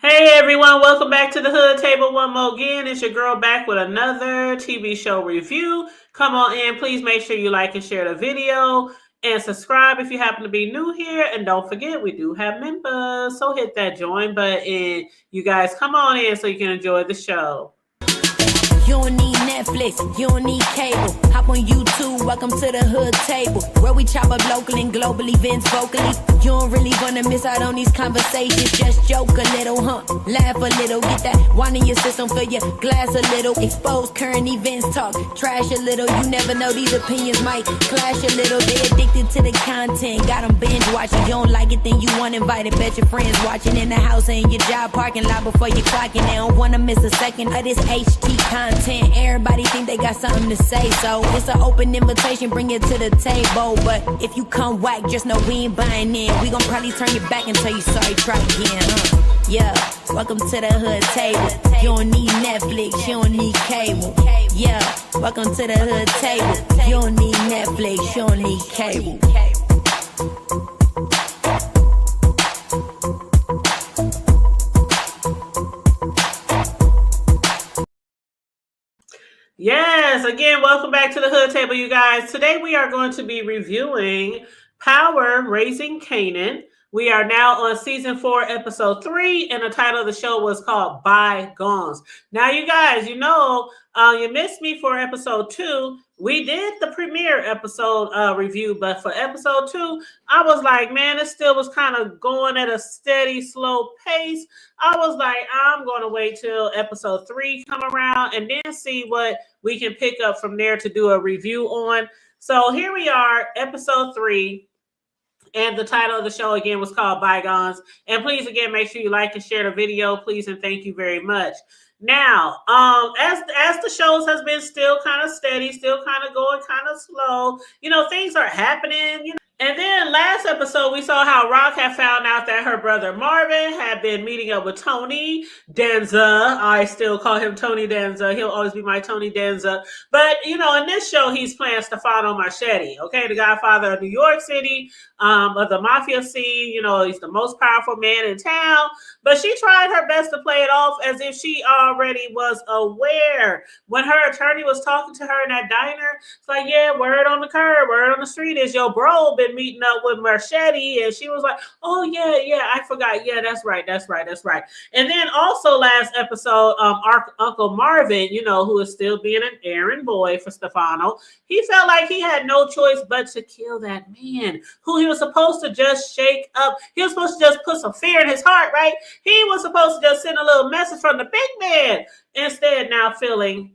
Hey everyone, welcome back to the Hood Table one more again. It's your girl back with another TV show review. Come on in, please make sure you like and share the video and subscribe if you happen to be new here. And don't forget, we do have members, so hit that join button. You guys come on in so you can enjoy the show. You don't need Netflix, you don't need cable. Hop on YouTube, welcome to the Hood Table, where we chop up local and global events vocally. You don't really wanna miss out on these conversations. Just joke a little, laugh a little. Get that wine in your system, fill your glass a little. Expose current events, talk trash a little. You never know, these opinions might clash a little. They addicted to the content, got them binge watching. You don't like it, then you want invited. Bet your friends watching in the house and your job parking lot before you clocking. They don't wanna miss a second of this HT content. Everybody think they got something to say, so it's an open invitation, bring it to the table. But if you come whack, just know we ain't buying in. We gon' probably turn your back and tell you sorry, try again, Yeah, welcome to the Hood Table. You don't need Netflix, you don't need cable. Yeah, welcome to the Hood Table. You don't need Netflix, you don't need cable. Yes, again, welcome back to the Hood Table, you guys. Today we are going to be reviewing Power Raising Kanan. We are now on season 4, episode 3, and the title of the show was called Bygones. Now, you guys, you missed me for episode 2. We did the premiere episode review, but for episode 2, I was like, man, it still was kind of going at a steady, slow pace. I was like, I'm going to wait till episode 3 come around and then see what we can pick up from there to do a review on. So here we are, episode 3. And the title of the show, again, was called Bygones. And please, again, make sure you like and share the video, please, and thank you very much. Now, as the shows has been still kind of steady, still kind of going kind of slow, things are happening, And then last episode, we saw how Rock had found out that her brother Marvin had been meeting up with Tony Danza. I still call him Tony Danza. He'll always be my Tony Danza. But, in this show, he's playing Stefano Marchetti, okay? The Godfather of New York City, of the mafia scene. He's the most powerful man in town. But she tried her best to play it off as if she already was aware. When her attorney was talking to her in that diner, it's like, yeah, word on the curb, word on the street is your bro been meeting up with Marchetti. And she was like, oh, yeah, I forgot. Yeah, that's right. And then also last episode, Uncle Marvin, who is still being an errand boy for Stefano, he felt like he had no choice but to kill that man who he was supposed to just shake up. He was supposed to just put some fear in his heart, right? He was supposed to just send a little message from the big man. Instead, now feeling,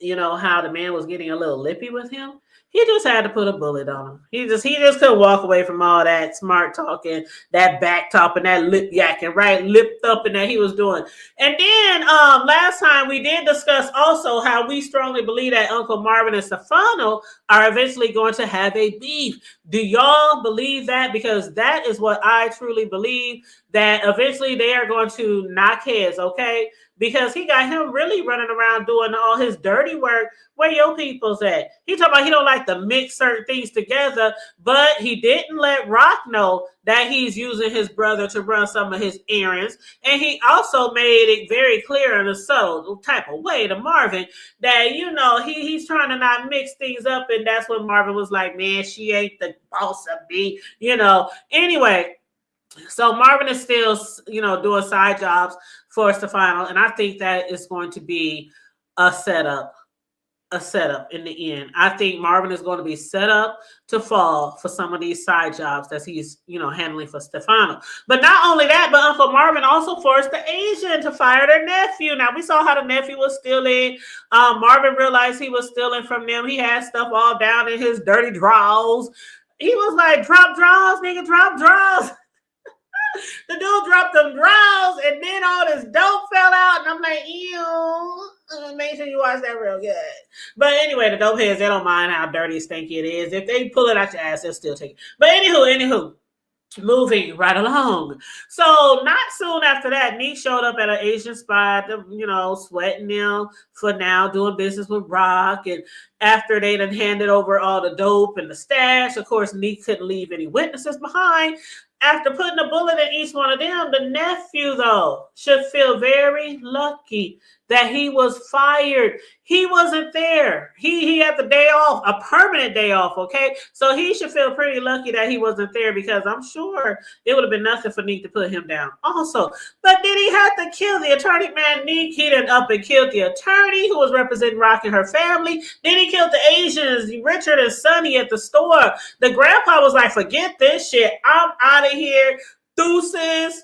how the man was getting a little lippy with him. He just had to put a bullet on him. He just couldn't walk away from all that smart talking, that back talking, that lip yakking, right? Lip thumping that he was doing. And then last time we did discuss also how we strongly believe that Uncle Marvin and Stefano are eventually going to have a beef. Do y'all believe that? Because that is what I truly believe, that eventually they are going to knock heads, okay? Because he got him really running around doing all his dirty work. Where your people's at? He talking about he don't like to mix certain things together, but he didn't let Rock know that he's using his brother to run some of his errands. And he also made it very clear in a subtle type of way to Marvin that, he's trying to not mix things up. And that's when Marvin was like, man, she ain't the boss of me, Anyway, so Marvin is still, doing side jobs for Stefano. And I think that is going to be a setup in the end. I think Marvin is going to be set up to fall for some of these side jobs that he's, handling for Stefano. But not only that, but Uncle Marvin also forced the Asian to fire their nephew. Now, we saw how the nephew was stealing. Marvin realized he was stealing from them. He had stuff all down in his dirty drawers. He was like, drop drawers, nigga, drop drawers. The dude dropped them drawers, and then all this dope fell out, and I'm like, ew. Make sure you watch that real good. But anyway, the dope heads, they don't mind how dirty and stinky it is. If they pull it out your ass, they'll still take it. But anywho, moving right along. So not soon after that, Neek showed up at an Asian spot, sweating them for now, doing business with Rock. And after they done handed over all the dope and the stash, of course, Neek couldn't leave any witnesses behind. After putting a bullet in each one of them, the nephew, though, should feel very lucky that he was fired. He wasn't there. He had the day off, a permanent day off, okay? So he should feel pretty lucky that he wasn't there because I'm sure it would have been nothing for Neek to put him down also. But then he had to kill the attorney man, Neek. He done up and killed the attorney who was representing Rock and her family. Then he killed the Asians, Richard and Sonny at the store. The grandpa was like, forget this shit. I'm out of here. Deuces.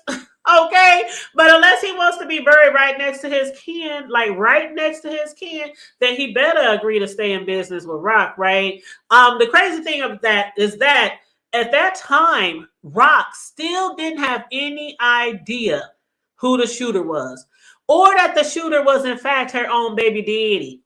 Okay, but unless he wants to be buried right next to his kin, like right next to his kin, then he better agree to stay in business with Rock, right? The crazy thing of that is that at that time, Rock still didn't have any idea who the shooter was, or that the shooter was in fact her own baby daddy.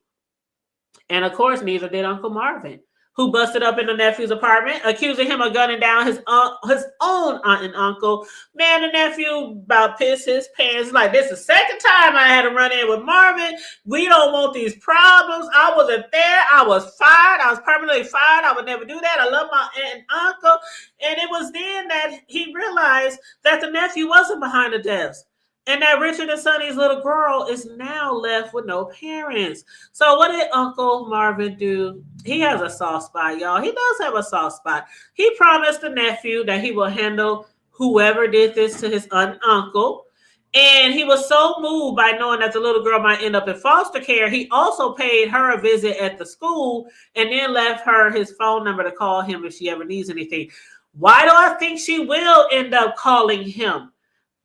And of course, neither did Uncle Marvin, who busted up in the nephew's apartment, accusing him of gunning down his own aunt and uncle. Man, the nephew about pissed his pants. Like, this is the second time I had to run in with Marvin. We don't want these problems. I wasn't there. I was fired. I was permanently fired. I would never do that. I love my aunt and uncle. And it was then that he realized that the nephew wasn't behind the desk. And that Richard and Sonny's little girl is now left with no parents. So what did Uncle Marvin do? He has a soft spot, y'all. He does have a soft spot. He promised the nephew that he will handle whoever did this to his uncle. And he was so moved by knowing that the little girl might end up in foster care. He also paid her a visit at the school and then left her his phone number to call him if she ever needs anything. Why do I think she will end up calling him?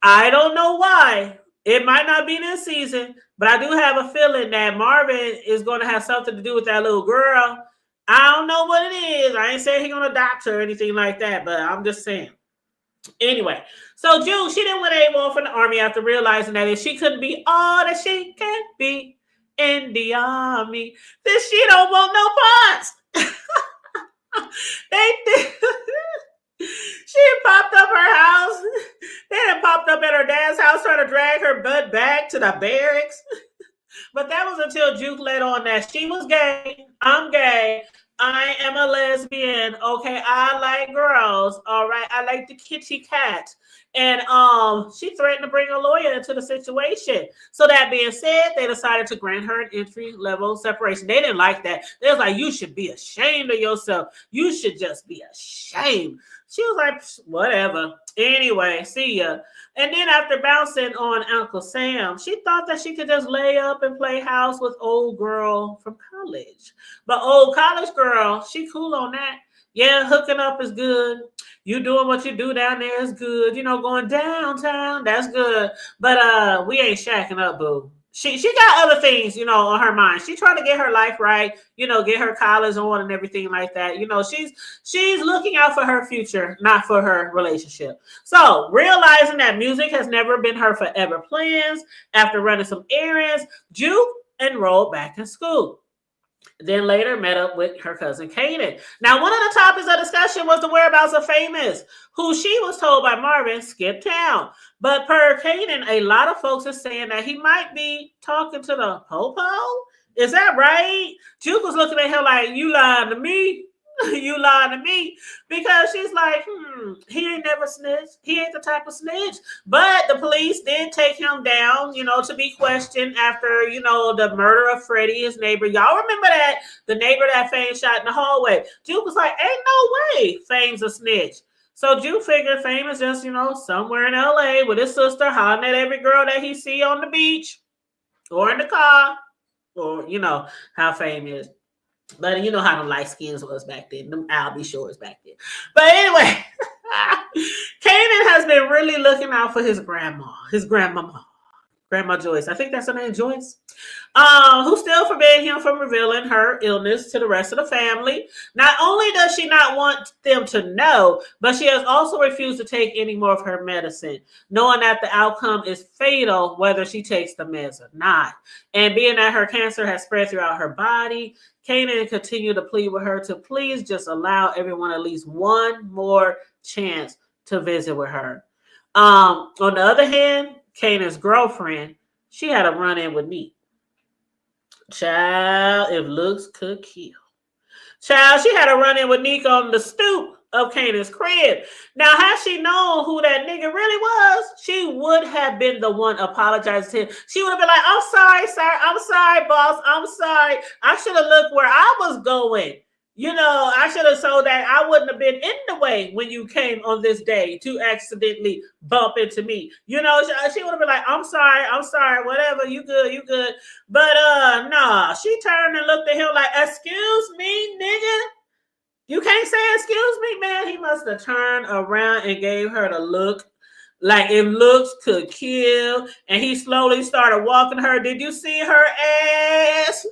I don't know why. It might not be this season, but I do have a feeling that Marvin is going to have something to do with that little girl. I don't know what it is. I ain't saying he's going to adopt her or anything like that, but I'm just saying. Anyway, so June, she didn't want AWOL from the army after realizing that if she couldn't be all that she can be in the army, then she don't want no parts. They did. She popped up her house. They had popped up at her dad's house trying to drag her butt back to the barracks. But that was until Juke let on that she was gay. I'm gay. I am a lesbian. Okay, I like girls. All right, I like the kitty cat. And she threatened to bring a lawyer into the situation. So that being said, they decided to grant her an entry-level separation. They didn't like that. They was like, you should be ashamed of yourself. You should just be ashamed. She was like, whatever. Anyway, see ya. And then after bouncing on Uncle Sam, she thought that she could just lay up and play house with old girl from college. But old college girl, she cool on that. Yeah, hooking up is good. You doing what you do down there is good. You know, going downtown, that's good. But we ain't shacking up, boo. She got other things, you know, on her mind. She trying to get her life right, you know, get her college on and everything like that. You know, she's looking out for her future, not for her relationship. So realizing that music has never been her forever plans, after running some errands, Juke enrolled back in school. Then later met up with her cousin Kanan. Now, one of the topics of discussion was the whereabouts of Famous, who she was told by Marvin skipped town. But per Kanan, a lot of folks are saying that he might be talking to the po-po. Is that right? Juke was looking at him like, you lying to me? You lying to me? Because she's like, he ain't never snitched. He ain't the type of snitch. But the police did take him down, you know, to be questioned after, you know, the murder of Freddie, his neighbor. Y'all remember that? The neighbor that Fame shot in the hallway. Juke was like, ain't no way Fame's a snitch. So Juke figured Fame is just, you know, somewhere in LA with his sister hollering at every girl that he see on the beach or in the car, or, you know, how Fame is. But you know how them light skins was back then. Them Albie shorts back then. But anyway, Kanan has been really looking out for his grandmama, Grandma Joyce. I think that's her name, Joyce. Who still forbade him from revealing her illness to the rest of the family. Not only does she not want them to know, but she has also refused to take any more of her medicine, knowing that the outcome is fatal whether she takes the meds or not. And being that her cancer has spread throughout her body, Kanan continued to plead with her to please just allow everyone at least one more chance to visit with her. On the other hand, Kanan's girlfriend, she had a run-in with Neek. Child, if looks could kill. Child, she had a run-in with Neek on the stoop of Kanan's crib. Now, had she known who that nigga really was, she would have been the one apologizing to him. She would have been like, I'm sorry, sir. I'm sorry, boss. I'm sorry. I should have looked where I was going. I should have told that I wouldn't have been in the way when you came on this day to accidentally bump into me. She would have been like, I'm sorry, whatever, you good. But nah, she turned and looked at him like, excuse me, nigga. You can't say excuse me, man. He must have turned around and gave her the look. Like if looks could kill. And he slowly started walking her. Did you see her ass?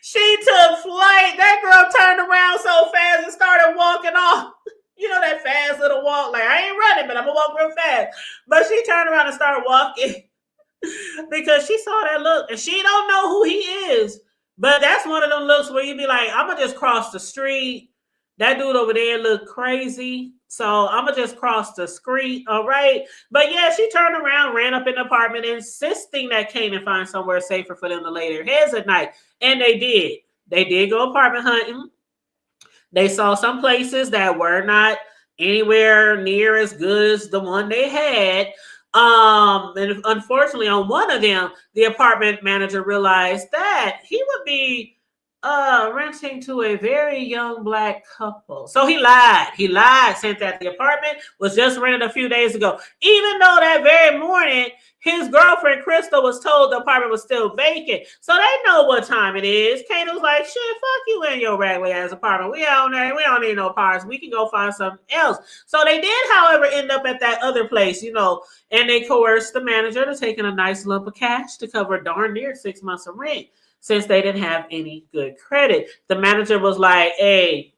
She took flight. That girl turned around so fast and started walking off. That fast little walk. Like, I ain't running, but I'm going to walk real fast. But she turned around and started walking because she saw that look. And she don't know who he is. But that's one of them looks where you be like, I'm going to just cross the street. That dude over there look crazy. So I'm going to just cross the street. All right. But yeah, she turned around, ran up in the apartment, insisting that Kanan find somewhere safer for them to lay their heads at night. And they did. They did go apartment hunting. They saw some places that were not anywhere near as good as the one they had. And unfortunately, on one of them, the apartment manager realized that he would be renting to a very young Black couple. So he lied. Saying that the apartment was just rented a few days ago, even though that very morning his girlfriend Crystal was told the apartment was still vacant. So they know what time it is. Kanan was like, shit, fuck you in your raggedy ass apartment. We don't need no apartments. We can go find something else. So they did, however, end up at that other place, and they coerced the manager to take in a nice lump of cash to cover darn near 6 months of rent, since they didn't have any good credit. The manager was like, hey,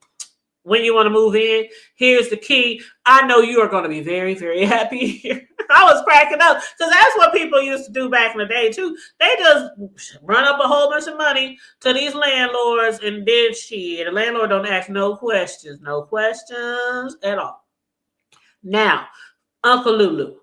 when you want to move in, here's the key. I know you are going to be very, very happy here. I was cracking up because that's what people used to do back in the day too. They just run up a whole bunch of money to these landlords, and then shit, the landlord don't ask no questions at all. Now, Uncle Lulu,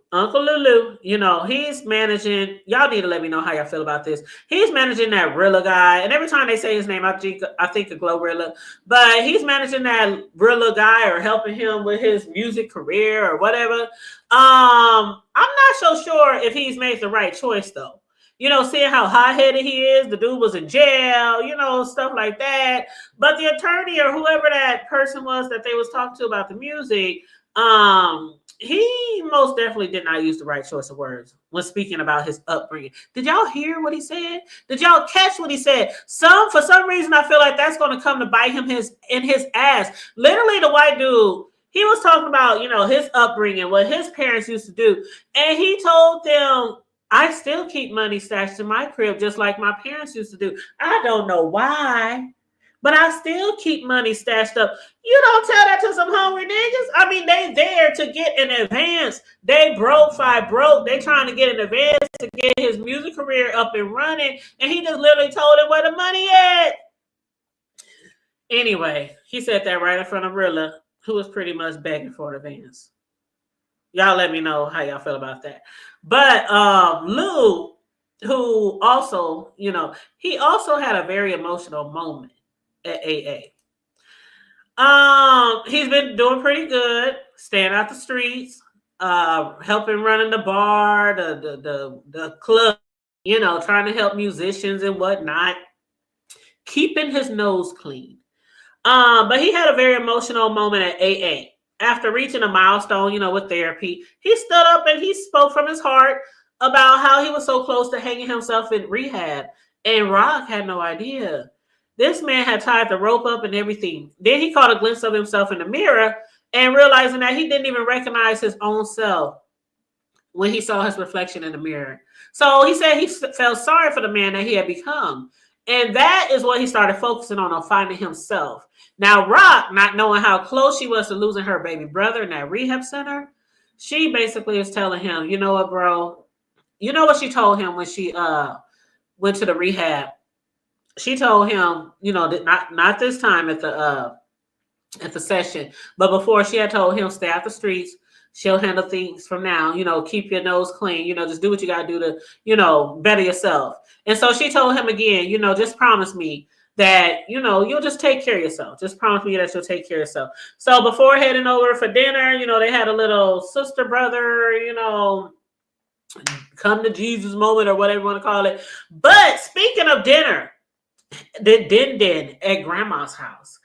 he's managing. Y'all need to let me know how y'all feel about this. He's managing that Rilla guy, and every time they say his name, I think of Glorilla. But he's managing that Rilla guy or helping him with his music career or whatever. I'm not so sure if he's made the right choice though. Seeing how hot-headed he is, the dude was in jail, stuff like that. But the attorney or whoever that person was that they was talking to about the music, he most definitely did not use the right choice of words when speaking about his upbringing. Did y'all hear what he said? Did y'all catch what he said? For some reason, I feel like that's going to come to bite him in his ass. Literally, the white dude, he was talking about, his upbringing, what his parents used to do. And he told them, I still keep money stashed in my crib just like my parents used to do. I don't know why, but I still keep money stashed up. You don't tell that to some hungry niggas. I mean, they there to get an advance. They broke. They trying to get an advance to get his music career up and running. And he just literally told him where the money at. Anyway, he said that right in front of Rilla, who was pretty much begging for an advance. Y'all let me know how y'all feel about that. But Lou, who also, he also had a very emotional moment at AA. He's been doing pretty good, staying out the streets, helping running the bar, the club, trying to help musicians and whatnot, keeping his nose clean. But he had a very emotional moment at AA. After reaching a milestone, with therapy, he stood up and he spoke from his heart about how he was so close to hanging himself in rehab. And Rock had no idea. This man had tied the rope up and everything. Then he caught a glimpse of himself in the mirror and realizing that he didn't even recognize his own self when he saw his reflection in the mirror. So he said he felt sorry for the man that he had become. And that is what he started focusing on finding himself. Now, Rock, not knowing how close she was to losing her baby brother in that rehab center, she basically is telling him, you know what, bro? You know what she told him when she went to the rehab? She told him, not this time at the session, but before, she had told him, stay out the streets. She'll handle things from now, keep your nose clean, just do what you got to do to, better yourself. And so she told him again, just promise me that, you'll just take care of yourself. Just promise me that you'll take care of yourself. So before heading over for dinner, they had a little sister brother, come to Jesus moment or whatever you want to call it. But speaking of dinner, the din at grandma's house.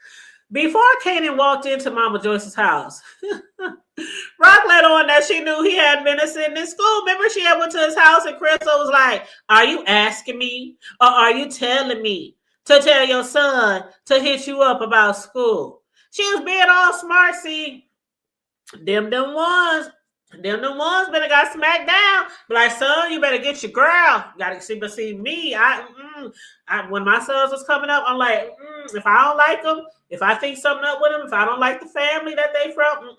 Before Kanan walked into Mama Joyce's house, Rock let on that she knew he hadn't been sitting in school. Remember, she had went to his house and Crystal was like, "Are you asking me or are you telling me to tell your son to hit you up about school?" She was being all smart. See, them ones. Them ones better got smacked down. Be like, son, you better get your girl. Gotta see me. When my sons was coming up, I'm like, if I don't like them, if I think something up with them, if I don't like the family that they from,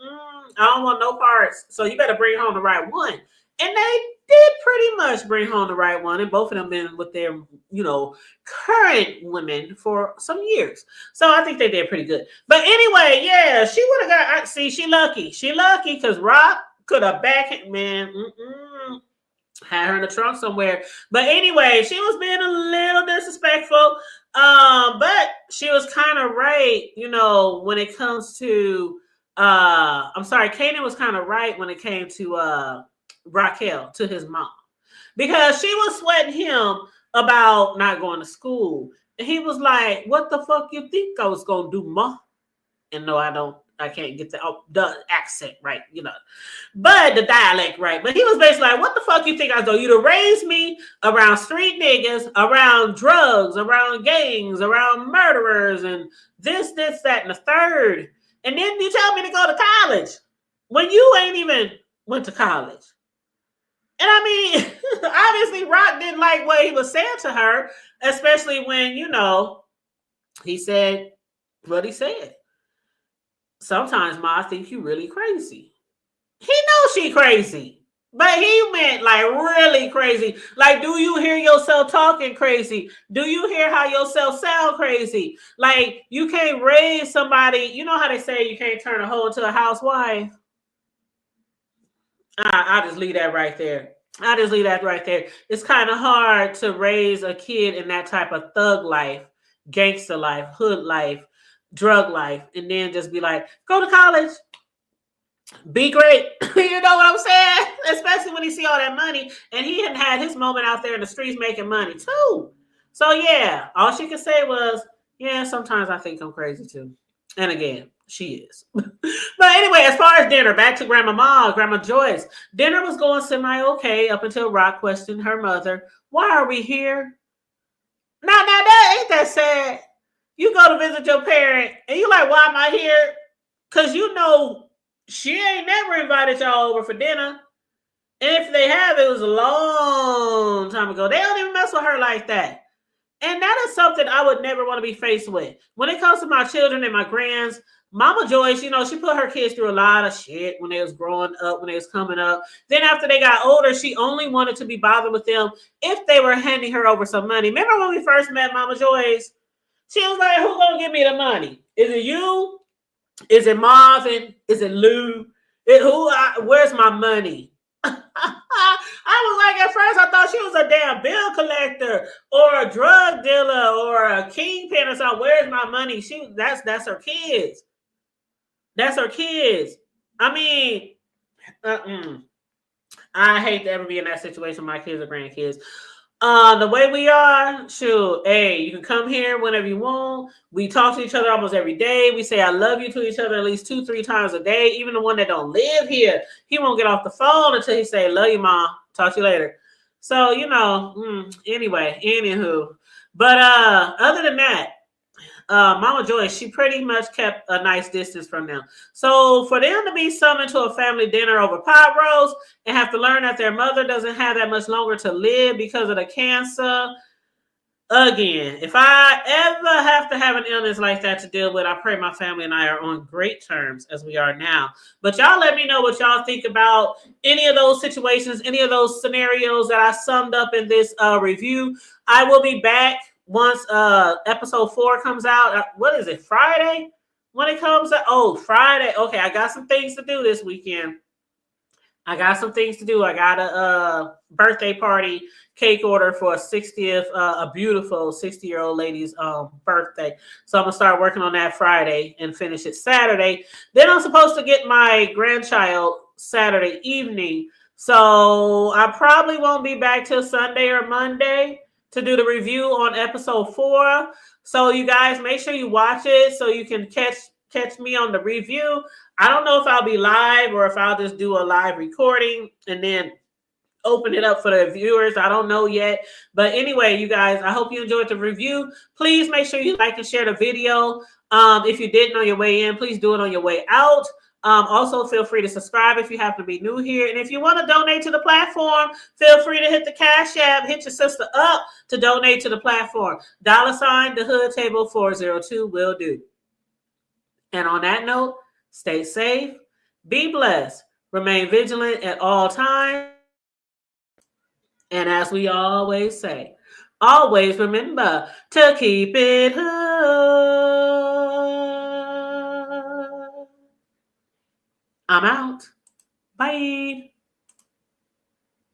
I don't want no parts. So you better bring home the right one. And they did pretty much bring home the right one. And both of them been with their, current women for some years. So I think they did pretty good. But anyway, yeah, she would have got, see, she lucky. She lucky because Rock could have back man. Had her in the trunk somewhere. But anyway, she was being a little disrespectful. But she was kind of right, when it comes to I'm sorry, Kanan was kind of right when it came to Raquel, to his mom. Because she was sweating him about not going to school. And he was like, "What the fuck you think I was gonna do, ma?" And no, I can't get the accent right, but the dialect right. But he was basically like, "What the fuck you think I was doing? You to raise me around street niggas, around drugs, around gangs, around murderers, and this, that, and the third. And then you tell me to go to college when you ain't even went to college." And I mean, obviously Rock didn't like what he was saying to her, especially when, he said what he said. "Sometimes, Ma, I think you really crazy." He knows she crazy, but he meant like really crazy. Like, do you hear yourself talking crazy? Do you hear how yourself sound crazy? Like, you can't raise somebody. You know how they say you can't turn a hoe into a housewife? I'll just leave that right there. It's kind of hard to raise a kid in that type of thug life, gangster life, hood life, drug life, and then just be like, "Go to college, be great." You know what I'm saying? Especially when he see all that money, and he had his moment out there in the streets making money too. So yeah, all she could say was, "Yeah, sometimes I think I'm crazy too." And again, she is. But anyway, as far as dinner, back to Grandma Joyce. Dinner was going semi-okay up until Rock questioned her mother. "Why are we here?" Now that ain't that sad. You go to visit your parent and you like, "Why am I here?" Because she ain't never invited y'all over for dinner. And if they have, it was a long time ago. They don't even mess with her like that. And that is something I would never want to be faced with. When it comes to my children and my grands, Mama Joyce, she put her kids through a lot of shit when they was growing up, when they was coming up. Then after they got older, she only wanted to be bothered with them if they were handing her over some money. Remember when we first met Mama Joyce? She was like, "Who gonna give me the money? Is it you? Is it Marvin? Is it Lou? Where's my money?" I was like, at first I thought she was a damn bill collector or a drug dealer or a kingpin or something. "Where's my money?" That's her kids. That's her kids. I mean, I hate to ever be in that situation with my kids or grandkids. The way we are, shoot, hey, you can come here whenever you want. We talk to each other almost every day. We say "I love you" to each other at least 2-3 times a day. Even the one that don't live here, he won't get off the phone until he say, "Love you, Mom. Talk to you later." So, anyway, anywho. But other than that, Mama Joyce, she pretty much kept a nice distance from them. So for them to be summoned to a family dinner over pot roast and have to learn that their mother doesn't have that much longer to live because of the cancer. Again, if I ever have to have an illness like that to deal with, I pray my family and I are on great terms as we are now. But y'all let me know what y'all think about any of those situations, any of those scenarios that I summed up in this review. I will be back once episode 4 comes out. What is it, Friday? When it comes out? Oh, Friday. Okay, I got some things to do this weekend. I got some things to do. I got a birthday party cake order for a 60th, a beautiful 60-year-old lady's birthday. So I'm gonna start working on that Friday and finish it Saturday. Then I'm supposed to get my grandchild Saturday evening. So I probably won't be back till Sunday or Monday to do the review on episode 4. So you guys make sure you watch it so you can catch me on the review. I don't know if I'll be live or if I'll just do a live recording and then open it up for the viewers. I don't know yet. But anyway, you guys, I hope you enjoyed the review. Please make sure you like and share the video. If you didn't on your way in, please do it on your way out. Also, feel free to subscribe if you happen to be new here. And if you want to donate to the platform, feel free to hit the Cash App, hit your sister up to donate to the platform. $ the Hood Table 402 will do. And on that note, stay safe, be blessed, remain vigilant at all times. And as we always say, always remember to keep it hood. I'm out. Bye.